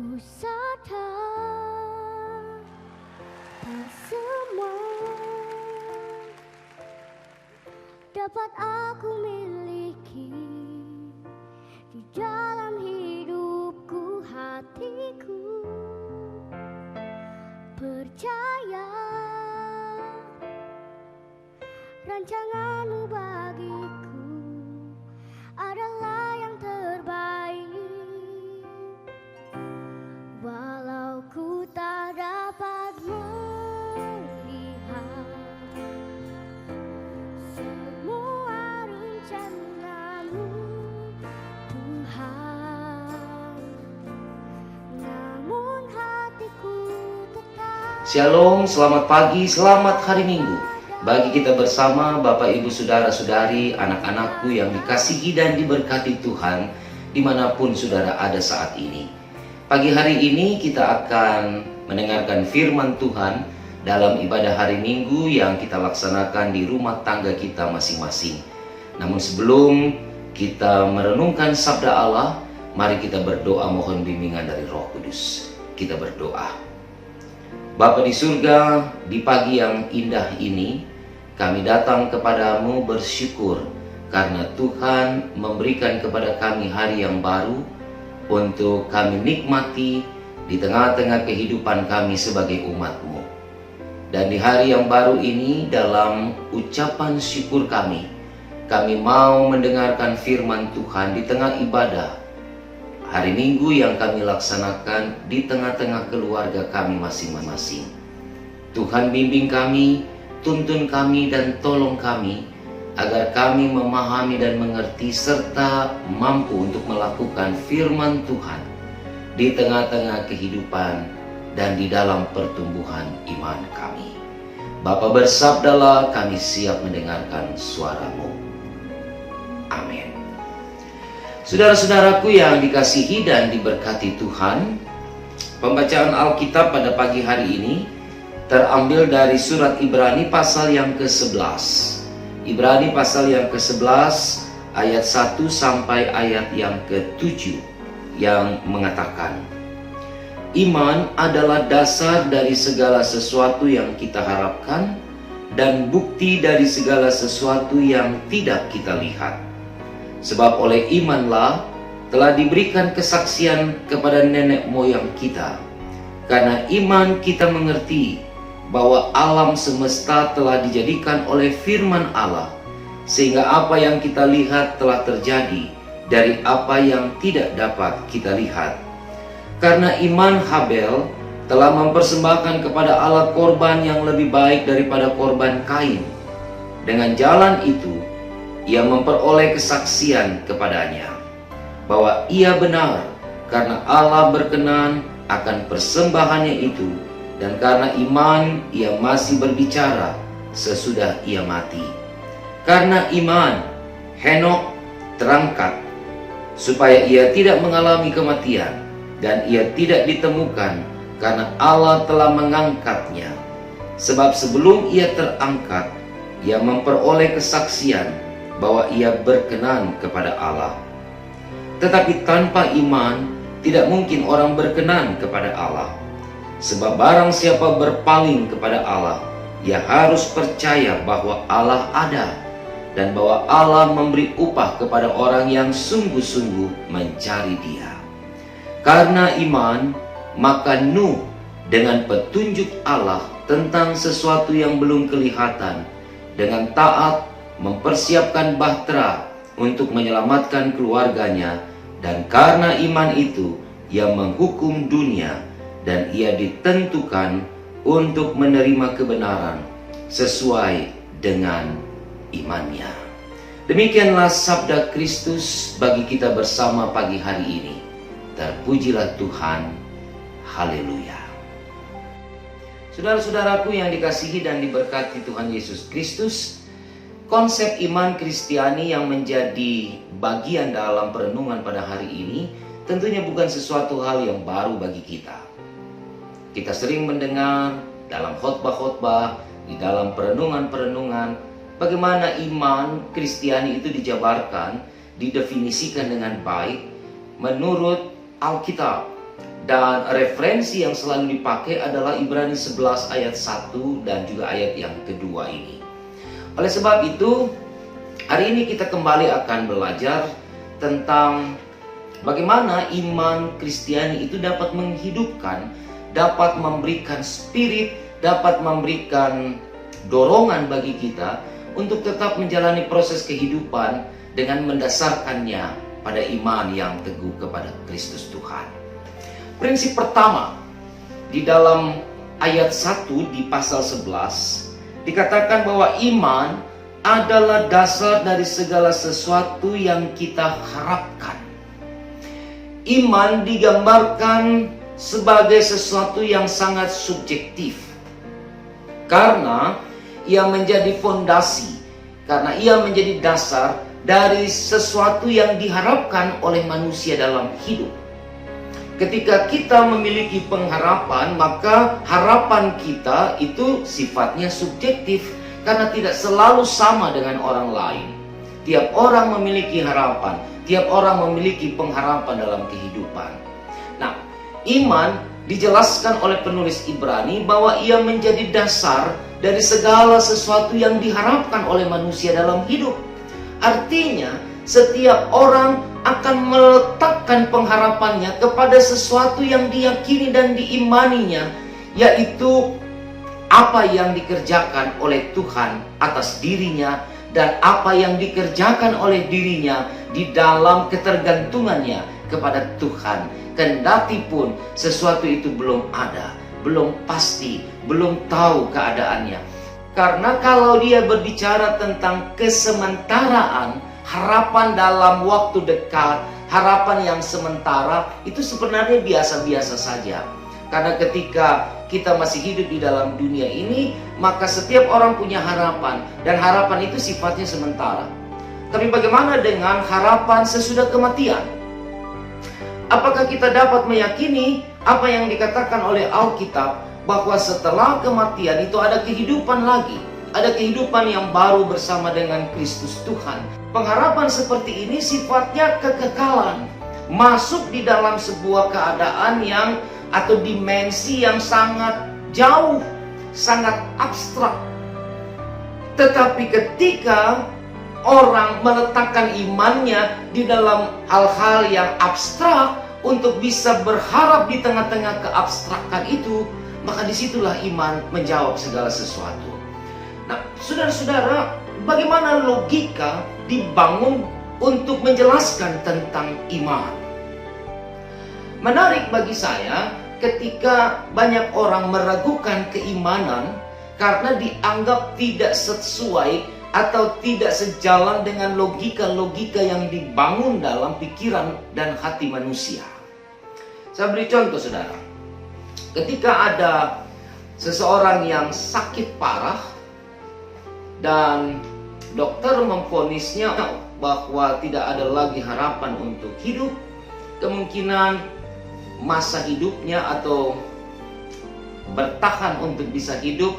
Ku sadar tak semua dapat aku miliki di dalam hidupku, hatiku percaya rancanganmu bagiku adalah yang terbaik. Walau ku tak dapat melihat semua rencanamu, Tuhan, namun hatiku tetap. Shalom, selamat pagi, selamat hari Minggu. Bagi kita bersama Bapak Ibu Saudara-saudari, anak-anakku yang dikasihi dan diberkati Tuhan dimanapun saudara ada saat ini. Pagi hari ini kita akan mendengarkan firman Tuhan dalam ibadah hari Minggu yang kita laksanakan di rumah tangga kita masing-masing. Namun sebelum kita merenungkan sabda Allah, mari kita berdoa mohon bimbingan dari Roh Kudus. Kita berdoa. Bapa di surga, di pagi yang indah ini, kami datang kepadamu bersyukur karena Tuhan memberikan kepada kami hari yang baru untuk kami nikmati di tengah-tengah kehidupan kami sebagai umat-Mu. Dan di hari yang baru ini, dalam ucapan syukur kami mau mendengarkan firman Tuhan di tengah ibadah hari Minggu yang kami laksanakan di tengah-tengah keluarga kami masing-masing. Tuhan bimbing kami, tuntun kami dan tolong kami agar kami memahami dan mengerti serta mampu untuk melakukan firman Tuhan di tengah-tengah kehidupan dan di dalam pertumbuhan iman kami. Bapa bersabdalah, kami siap mendengarkan suara-Mu. Amin. Saudara-saudaraku yang dikasihi dan diberkati Tuhan, pembacaan Alkitab pada pagi hari ini terambil dari surat Ibrani pasal yang ke-11. Ibrani pasal yang ke-11 ayat 1 sampai ayat yang ke-7 yang mengatakan, iman adalah dasar dari segala sesuatu yang kita harapkan dan bukti dari segala sesuatu yang tidak kita lihat. Sebab oleh imanlah telah diberikan kesaksian kepada nenek moyang kita. Karena iman kita mengerti bahwa alam semesta telah dijadikan oleh firman Allah, sehingga apa yang kita lihat telah terjadi dari apa yang tidak dapat kita lihat. Karena iman Habel telah mempersembahkan kepada Allah korban yang lebih baik daripada korban Kain. Dengan jalan itu, ia memperoleh kesaksian kepadanya bahwa ia benar karena Allah berkenan akan persembahannya itu, dan karena iman ia masih berbicara sesudah ia mati. Karena iman Henokh terangkat supaya ia tidak mengalami kematian, dan ia tidak ditemukan karena Allah telah mengangkatnya. Sebab sebelum ia terangkat, ia memperoleh kesaksian bahwa ia berkenan kepada Allah. Tetapi tanpa iman tidak mungkin orang berkenan kepada Allah. Sebab barang siapa berpaling kepada Allah, ia harus percaya bahwa Allah ada, dan bahwa Allah memberi upah kepada orang yang sungguh-sungguh mencari Dia. Karena iman, maka Nuh dengan petunjuk Allah tentang sesuatu yang belum kelihatan, dengan taat mempersiapkan bahtera untuk menyelamatkan keluarganya, dan karena iman itu ia menghukum dunia, dan ia ditentukan untuk menerima kebenaran sesuai dengan imannya. Demikianlah sabda Kristus bagi kita bersama pagi hari ini. Terpujilah Tuhan. Haleluya. Saudara-saudaraku yang dikasihi dan diberkati Tuhan Yesus Kristus, konsep iman Kristiani yang menjadi bagian dalam perenungan pada hari ini tentunya bukan sesuatu hal yang baru bagi kita. Kita sering mendengar dalam khotbah-khotbah, di dalam perenungan-perenungan, bagaimana iman Kristiani itu dijabarkan, didefinisikan dengan baik menurut Alkitab, Dan referensi yang selalu dipakai adalah Ibrani 11 ayat 1 dan juga ayat yang kedua ini. Oleh sebab itu, hari ini kita kembali akan belajar tentang bagaimana iman Kristiani itu dapat menghidupkan, dapat memberikan spirit, dapat memberikan dorongan bagi kita untuk tetap menjalani proses kehidupan dengan mendasarkannya pada iman yang teguh kepada Kristus Tuhan. Prinsip pertama di dalam ayat 1 di pasal 11 dikatakan bahwa iman adalah dasar dari segala sesuatu yang kita harapkan. Iman digambarkan sebagai sesuatu yang sangat subjektif karena ia menjadi fondasi, karena ia menjadi dasar dari sesuatu yang diharapkan oleh manusia dalam hidup. Ketika kita memiliki pengharapan, maka harapan kita itu sifatnya subjektif karena tidak selalu sama dengan orang lain. Tiap orang memiliki harapan, tiap orang memiliki pengharapan dalam kehidupan. Nah, iman dijelaskan oleh penulis Ibrani bahwa ia menjadi dasar dari segala sesuatu yang diharapkan oleh manusia dalam hidup. Artinya, setiap orang akan meletakkan pengharapannya kepada sesuatu yang diyakini dan diimaninya, yaitu apa yang dikerjakan oleh Tuhan atas dirinya dan apa yang dikerjakan oleh dirinya di dalam ketergantungannya kepada Tuhan. Kendati pun sesuatu itu belum ada, belum pasti, belum tahu keadaannya. Karena kalau dia berbicara tentang kesementaraan, harapan dalam waktu dekat, harapan yang sementara, itu sebenarnya biasa-biasa saja. Karena ketika kita masih hidup di dalam dunia ini, maka setiap orang punya harapan, dan harapan itu sifatnya sementara. Tapi bagaimana dengan harapan sesudah kematian? Apakah kita dapat meyakini apa yang dikatakan oleh Alkitab, bahwa setelah kematian itu ada kehidupan lagi? Ada kehidupan yang baru bersama dengan Kristus Tuhan. Pengharapan seperti ini sifatnya kekekalan. Masuk di dalam sebuah keadaan yang atau dimensi yang sangat jauh, sangat abstrak. Tetapi ketika orang meletakkan imannya di dalam hal-hal yang abstrak untuk bisa berharap di tengah-tengah keabstrakan itu, maka disitulah iman menjawab segala sesuatu. Nah, saudara-saudara, bagaimana logika dibangun untuk menjelaskan tentang iman? Menarik bagi saya ketika banyak orang meragukan keimanan karena dianggap tidak sesuai atau tidak sejalan dengan logika-logika yang dibangun dalam pikiran dan hati manusia. Saya beri contoh, saudara. Ketika ada seseorang yang sakit parah dan dokter memvonisnya bahwa tidak ada lagi harapan untuk hidup, kemungkinan masa hidupnya atau bertahan untuk bisa hidup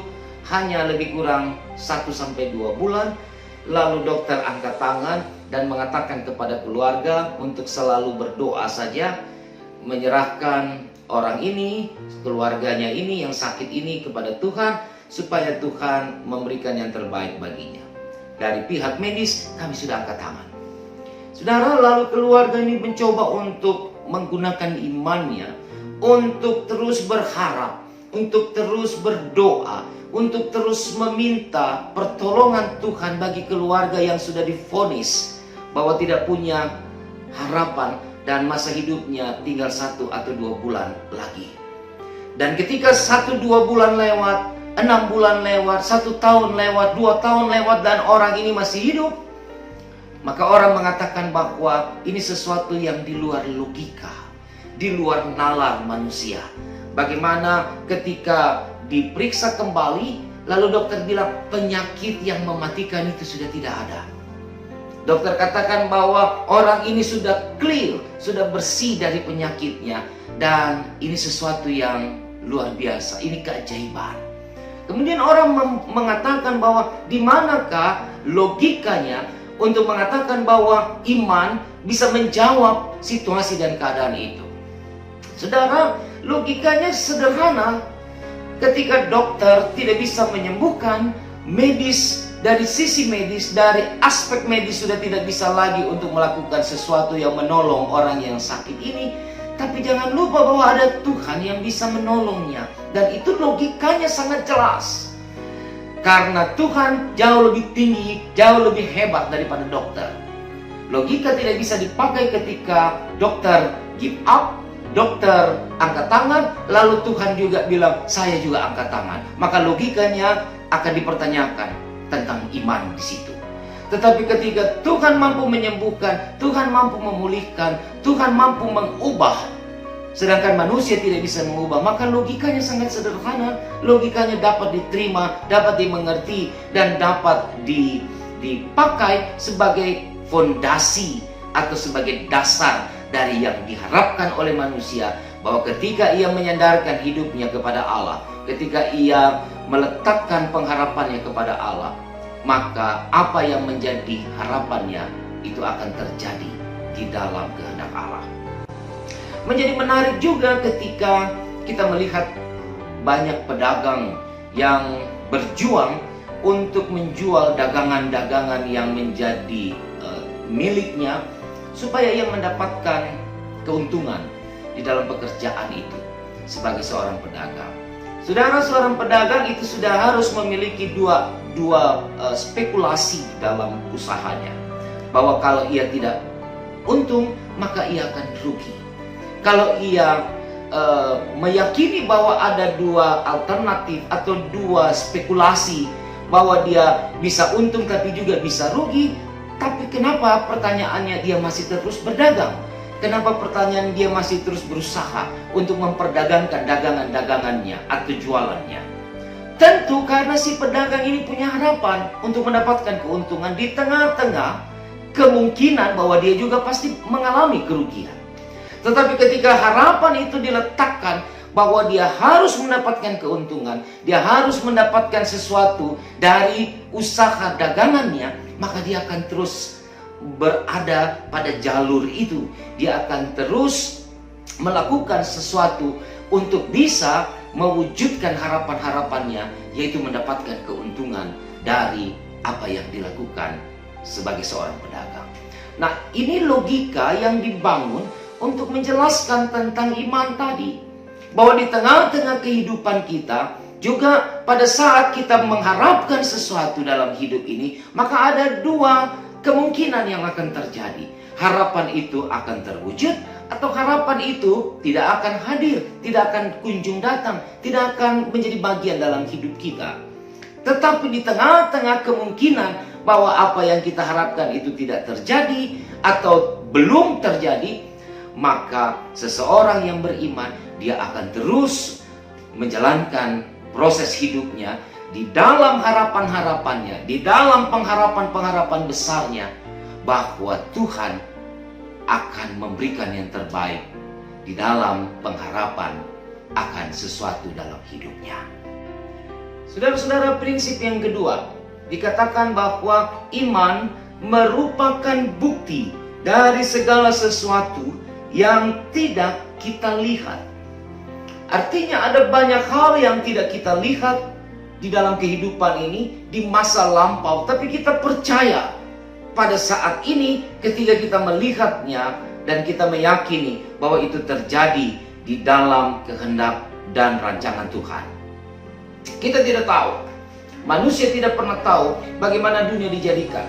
hanya lebih kurang 1-2 bulan. Lalu dokter angkat tangan dan mengatakan kepada keluarga untuk selalu berdoa saja, menyerahkan orang ini, keluarganya ini yang sakit ini kepada Tuhan, supaya Tuhan memberikan yang terbaik baginya. Dari pihak medis kami sudah angkat tangan. Saudara, lalu keluarga ini mencoba untuk menggunakan imannya untuk terus berharap, untuk terus berdoa, untuk terus meminta pertolongan Tuhan bagi keluarga yang sudah divonis bahwa tidak punya harapan dan masa hidupnya tinggal 1-2 bulan lagi. Dan ketika 1-2 bulan lewat, 6 bulan lewat, 1 tahun lewat, 2 tahun lewat, dan orang ini masih hidup, maka orang mengatakan bahwa ini sesuatu yang di luar logika, di luar nalar manusia. Bagaimana ketika diperiksa kembali, lalu dokter bilang penyakit yang mematikan itu sudah tidak ada. Dokter katakan bahwa orang ini sudah clear, sudah bersih dari penyakitnya, dan ini sesuatu yang luar biasa, ini keajaiban. Kemudian orang mengatakan bahwa di manakah logikanya untuk mengatakan bahwa iman bisa menjawab situasi dan keadaan itu. Saudara, Logikanya sederhana. Ketika dokter tidak bisa menyembuhkan, medis, dari sisi medis, dari aspek medis sudah tidak bisa lagi untuk melakukan sesuatu yang menolong orang yang sakit ini. Tapi jangan lupa bahwa ada Tuhan yang bisa menolongnya. Dan itu logikanya sangat jelas. Karena Tuhan jauh lebih tinggi, jauh lebih hebat daripada dokter. Logika tidak bisa dipakai ketika dokter give up, dokter angkat tangan, lalu Tuhan juga bilang, saya juga angkat tangan. Maka logikanya akan dipertanyakan tentang iman di situ. Tetapi ketika Tuhan mampu menyembuhkan, Tuhan mampu memulihkan, Tuhan mampu mengubah, sedangkan manusia tidak bisa mengubah, maka logikanya sangat sederhana. Logikanya dapat diterima, dapat dimengerti, dan dapat dipakai sebagai fondasi atau sebagai dasar dari yang diharapkan oleh manusia, bahwa ketika ia menyandarkan hidupnya kepada Allah, ketika ia meletakkan pengharapannya kepada Allah, maka apa yang menjadi harapannya itu akan terjadi di dalam kehendak Allah. Menjadi menarik juga ketika kita melihat banyak pedagang yang berjuang untuk menjual dagangan-dagangan yang menjadi miliknya, supaya ia mendapatkan keuntungan di dalam pekerjaan itu sebagai seorang pedagang. Saudara, seorang pedagang itu sudah harus memiliki dua spekulasi dalam usahanya. Bahwa kalau ia tidak untung, maka ia akan rugi. Kalau ia meyakini bahwa ada dua alternatif atau dua spekulasi, bahwa dia bisa untung tapi juga bisa rugi, tapi kenapa pertanyaannya dia masih terus berdagang? Kenapa pertanyaan dia masih terus berusaha untuk memperdagangkan dagangan-dagangannya atau jualannya? Tentu karena si pedagang ini punya harapan untuk mendapatkan keuntungan di tengah-tengah kemungkinan bahwa dia juga pasti mengalami kerugian. Tetapi ketika harapan itu diletakkan bahwa dia harus mendapatkan keuntungan, dia harus mendapatkan sesuatu dari usaha dagangannya, maka dia akan terus berada pada jalur itu. Dia akan terus melakukan sesuatu untuk bisa mewujudkan harapan-harapannya, yaitu mendapatkan keuntungan dari apa yang dilakukan sebagai seorang pedagang. Nah, ini logika yang dibangun untuk menjelaskan tentang iman tadi. Bahwa di tengah-tengah kehidupan kita, juga pada saat kita mengharapkan sesuatu dalam hidup ini, maka ada dua kemungkinan yang akan terjadi. Harapan itu akan terwujud, atau harapan itu tidak akan hadir, tidak akan kunjung datang, tidak akan menjadi bagian dalam hidup kita. Tetapi di tengah-tengah kemungkinan bahwa apa yang kita harapkan itu tidak terjadi atau belum terjadi, maka seseorang yang beriman, dia akan terus menjalankan proses hidupnya di dalam harapan-harapannya, di dalam pengharapan-pengharapan besarnya, bahwa Tuhan akan memberikan yang terbaik di dalam pengharapan akan sesuatu dalam hidupnya. Saudara-saudara, prinsip yang kedua, dikatakan bahwa iman merupakan bukti dari segala sesuatu yang tidak kita lihat. Artinya ada banyak hal yang tidak kita lihat di dalam kehidupan ini, di masa lampau, tapi kita percaya pada saat ini ketika kita melihatnya dan kita meyakini bahwa itu terjadi di dalam kehendak dan rancangan Tuhan. Kita tidak tahu, manusia tidak pernah tahu bagaimana dunia dijadikan.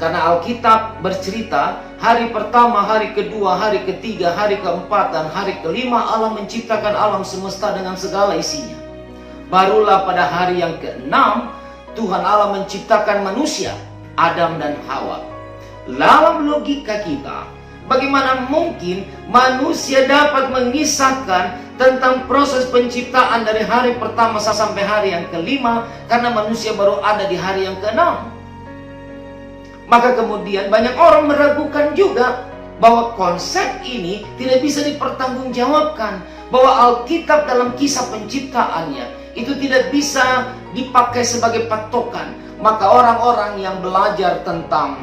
Karena Alkitab bercerita, hari pertama, hari kedua, hari ketiga, hari keempat, dan hari kelima Allah menciptakan alam semesta dengan segala isinya. Barulah pada hari yang keenam, Tuhan Allah menciptakan manusia, Adam dan Hawa. Dalam logika kita, bagaimana mungkin manusia dapat mengisahkan tentang proses penciptaan dari hari pertama sampai hari yang kelima, karena manusia baru ada di hari yang keenam. Maka kemudian banyak orang meragukan juga bahwa konsep ini tidak bisa dipertanggungjawabkan, bahwa Alkitab dalam kisah penciptaannya itu tidak bisa dipakai sebagai patokan. Maka orang-orang yang belajar tentang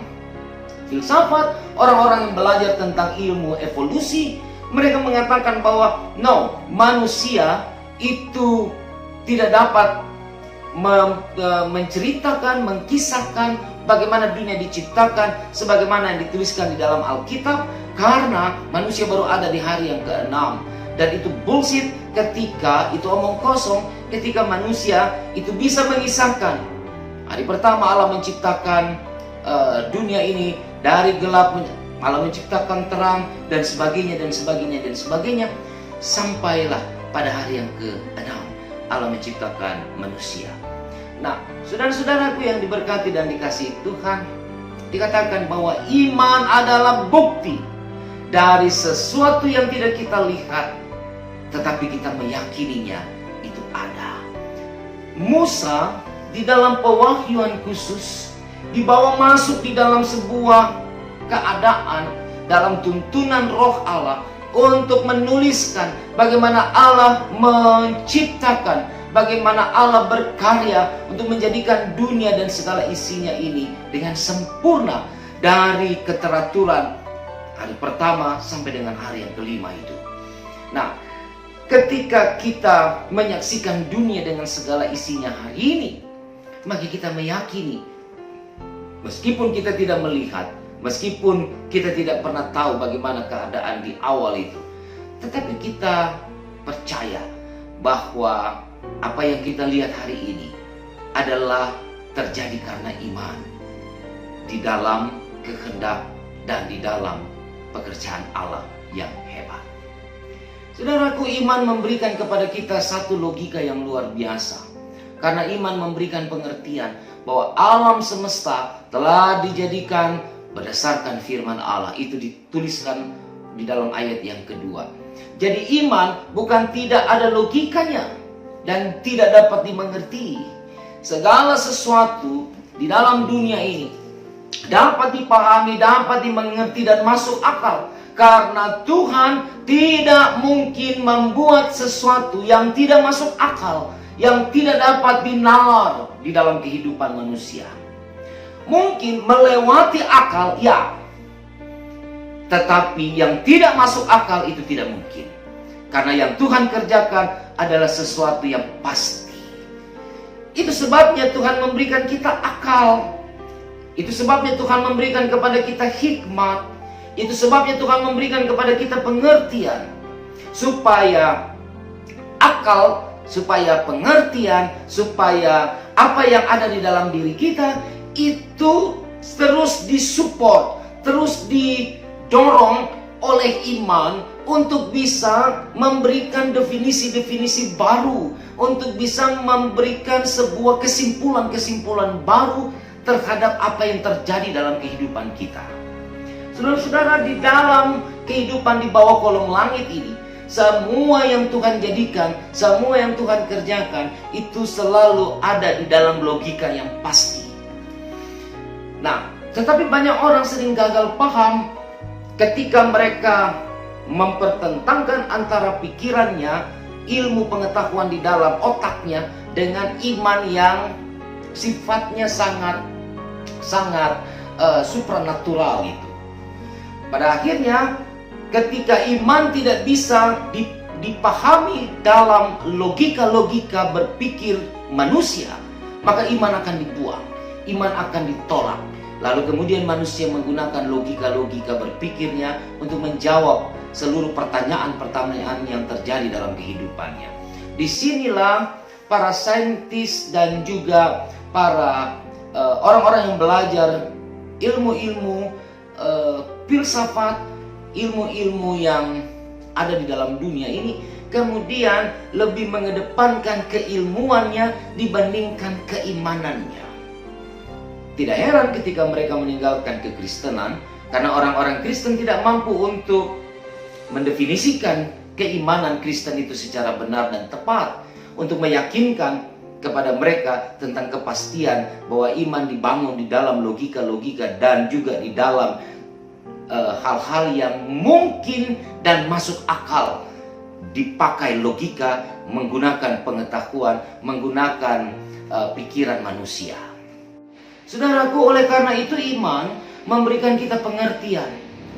filsafat, orang-orang yang belajar tentang ilmu evolusi, Mereka mengatakan bahwa no, manusia itu tidak dapat menceritakan, mengkisahkan bagaimana dunia diciptakan sebagaimana yang dituliskan di dalam Alkitab, karena manusia baru ada di hari yang ke-6. Dan itu bullshit ketika itu omong kosong, ketika manusia itu bisa mengisahkan hari pertama Allah menciptakan dunia ini dari gelap, Allah menciptakan terang, dan sebagainya dan sebagainya dan sebagainya, sampailah pada hari yang ke-6 Allah menciptakan manusia. Nah, saudara-saudaraku yang diberkati dan dikasihi Tuhan, dikatakan bahwa iman adalah bukti dari sesuatu yang tidak kita lihat, tetapi kita meyakininya itu ada. Musa di dalam pewahyuan khusus dibawa masuk di dalam sebuah keadaan, dalam tuntunan Roh Allah untuk menuliskan bagaimana Allah menciptakan, bagaimana Allah berkarya untuk menjadikan dunia dan segala isinya ini dengan sempurna, dari keteraturan hari pertama sampai dengan hari yang ke-5 itu. Nah, ketika kita menyaksikan dunia dengan segala isinya hari ini, maka kita meyakini, meskipun kita tidak melihat, meskipun kita tidak pernah tahu bagaimana keadaan di awal itu, tetapi kita percaya bahwa apa yang kita lihat hari ini adalah terjadi karena iman di dalam kehendak dan di dalam pekerjaan Allah yang hebat. Saudaraku, iman memberikan kepada kita satu logika yang luar biasa. Karena iman memberikan pengertian bahwa alam semesta telah dijadikan berdasarkan firman Allah. Itu dituliskan di dalam ayat yang kedua. Jadi iman bukan tidak ada logikanya dan tidak dapat dimengerti. Segala sesuatu di dalam dunia ini dapat dipahami, dapat dimengerti dan masuk akal. Karena Tuhan tidak mungkin membuat sesuatu yang tidak masuk akal, yang tidak dapat dinalar di dalam kehidupan manusia. Mungkin melewati akal, ya. Tetapi yang tidak masuk akal itu tidak mungkin. Karena yang Tuhan kerjakan adalah sesuatu yang pasti. Itu sebabnya Tuhan memberikan kita akal. Itu sebabnya Tuhan memberikan kepada kita hikmat. Itu sebabnya Tuhan memberikan kepada kita pengertian. Supaya akal, supaya pengertian, supaya apa yang ada di dalam diri kita itu terus disupport, terus didorong oleh iman untuk bisa memberikan definisi-definisi baru, untuk bisa memberikan sebuah kesimpulan-kesimpulan baru terhadap apa yang terjadi dalam kehidupan kita. Saudara-saudara, di dalam kehidupan di bawah kolong langit ini, semua yang Tuhan jadikan, semua yang Tuhan kerjakan, itu selalu ada di dalam logika yang pasti. Nah, tetapi banyak orang sering gagal paham ketika mereka mempertentangkan antara pikirannya, ilmu pengetahuan di dalam otaknya, dengan iman yang sifatnya sangat supranatural itu. Pada akhirnya, ketika iman tidak bisa dipahami dalam logika-logika berpikir manusia, maka iman akan dibuang, iman akan ditolak. Lalu kemudian manusia menggunakan logika-logika berpikirnya untuk menjawab seluruh pertanyaan-pertanyaan yang terjadi dalam kehidupannya. Disinilah para saintis dan juga para orang-orang yang belajar ilmu-ilmu filsafat, ilmu-ilmu yang ada di dalam dunia ini, kemudian lebih mengedepankan keilmuannya dibandingkan keimanannya. Tidak heran ketika mereka meninggalkan kekristenan, karena orang-orang Kristen tidak mampu untuk mendefinisikan keimanan Kristen itu secara benar dan tepat, untuk meyakinkan kepada mereka tentang kepastian bahwa iman dibangun di dalam logika-logika dan juga di dalam hal-hal yang mungkin dan masuk akal, dipakai logika, menggunakan pengetahuan, menggunakan pikiran manusia. Saudaraku, oleh karena itu iman memberikan kita pengertian,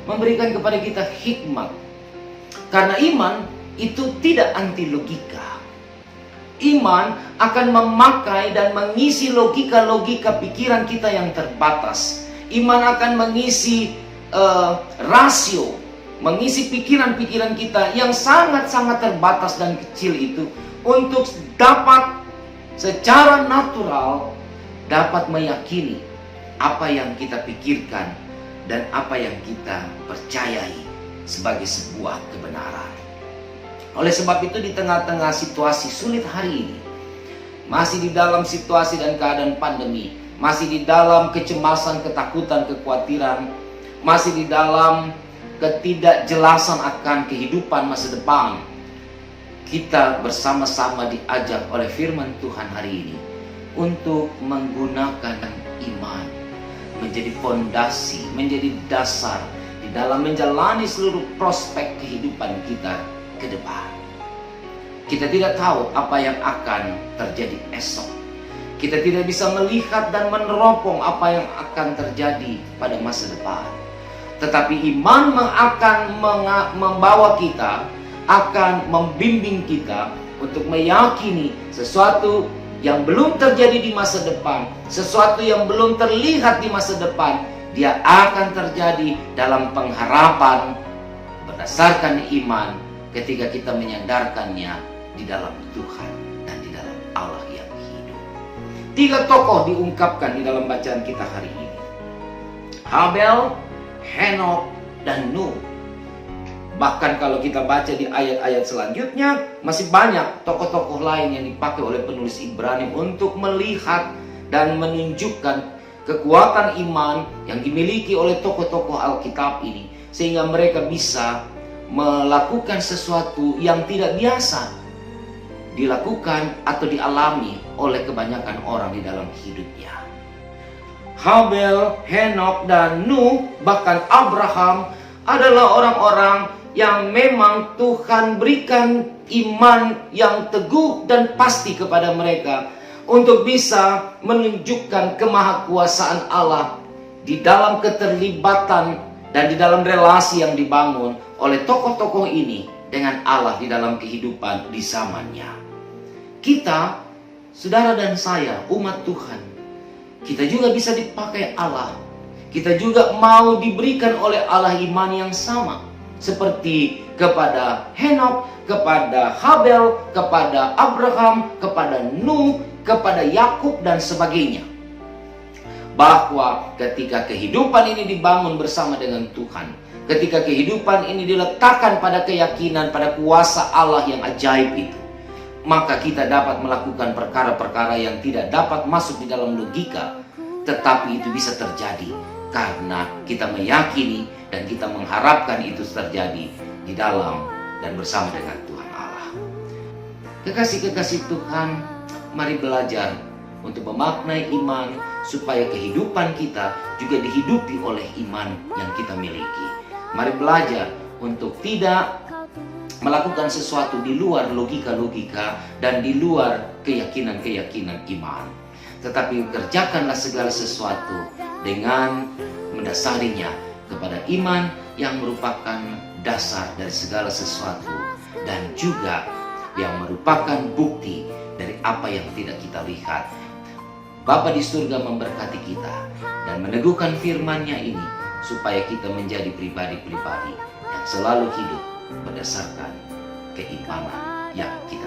memberikan kepada kita hikmat. Karena iman itu tidak anti logika. Iman akan memakai dan mengisi logika-logika pikiran kita yang terbatas. Iman akan mengisi rasio, mengisi pikiran-pikiran kita yang sangat-sangat terbatas dan kecil itu untuk dapat secara natural dapat meyakini apa yang kita pikirkan dan apa yang kita percayai sebagai sebuah kebenaran. Oleh sebab itu, di tengah-tengah situasi sulit hari ini, masih di dalam situasi dan keadaan pandemi, masih di dalam kecemasan, ketakutan, kekhawatiran, masih di dalam ketidakjelasan akan kehidupan masa depan, kita bersama-sama diajak oleh firman Tuhan hari ini untuk menggunakan iman menjadi fondasi, menjadi dasar di dalam menjalani seluruh prospek kehidupan kita ke depan. Kita tidak tahu apa yang akan terjadi esok. Kita tidak bisa melihat dan meneropong apa yang akan terjadi pada masa depan. Tetapi iman akan membawa kita, akan membimbing kita untuk meyakini sesuatu yang belum terjadi di masa depan, sesuatu yang belum terlihat di masa depan, dia akan terjadi dalam pengharapan berdasarkan iman ketika kita menyandarkannya di dalam Tuhan dan di dalam Allah yang hidup. 3 tokoh diungkapkan di dalam bacaan kita hari ini: Habel, Henok, dan Nuh. Bahkan kalau kita baca di ayat-ayat selanjutnya, masih banyak tokoh-tokoh lain yang dipakai oleh penulis Ibrani untuk melihat dan menunjukkan kekuatan iman yang dimiliki oleh tokoh-tokoh Alkitab ini, sehingga mereka bisa melakukan sesuatu yang tidak biasa dilakukan atau dialami oleh kebanyakan orang di dalam hidupnya. Habel, Henok, dan Nuh, bahkan Abraham adalah orang-orang yang memang Tuhan berikan iman yang teguh dan pasti kepada mereka untuk bisa menunjukkan kemahakuasaan Allah di dalam keterlibatan dan di dalam relasi yang dibangun oleh tokoh-tokoh ini dengan Allah di dalam kehidupan di zamannya. Kita, saudara dan saya, umat Tuhan, kita juga bisa dipakai Allah. Kita juga mau diberikan oleh Allah iman yang sama, seperti kepada Henok, kepada Habel, kepada Abraham, kepada Nuh, kepada Yakub, dan sebagainya. Bahwa ketika kehidupan ini dibangun bersama dengan Tuhan, ketika kehidupan ini diletakkan pada keyakinan, pada kuasa Allah yang ajaib itu, maka kita dapat melakukan perkara-perkara yang tidak dapat masuk di dalam logika, tetapi itu bisa terjadi karena kita meyakini dan kita mengharapkan itu terjadi di dalam dan bersama dengan Tuhan Allah. Kekasih-kekasih Tuhan, mari belajar untuk memaknai iman supaya kehidupan kita juga dihidupi oleh iman yang kita miliki. Mari belajar untuk tidak melakukan sesuatu di luar logika-logika dan di luar keyakinan-keyakinan iman. Tetapi kerjakanlah segala sesuatu dengan mendasarinya kepada iman yang merupakan dasar dari segala sesuatu dan juga yang merupakan bukti dari apa yang tidak kita lihat. Bapa di surga memberkati kita dan meneguhkan firman-Nya ini supaya kita menjadi pribadi-pribadi yang selalu hidup berdasarkan keimanan yang kita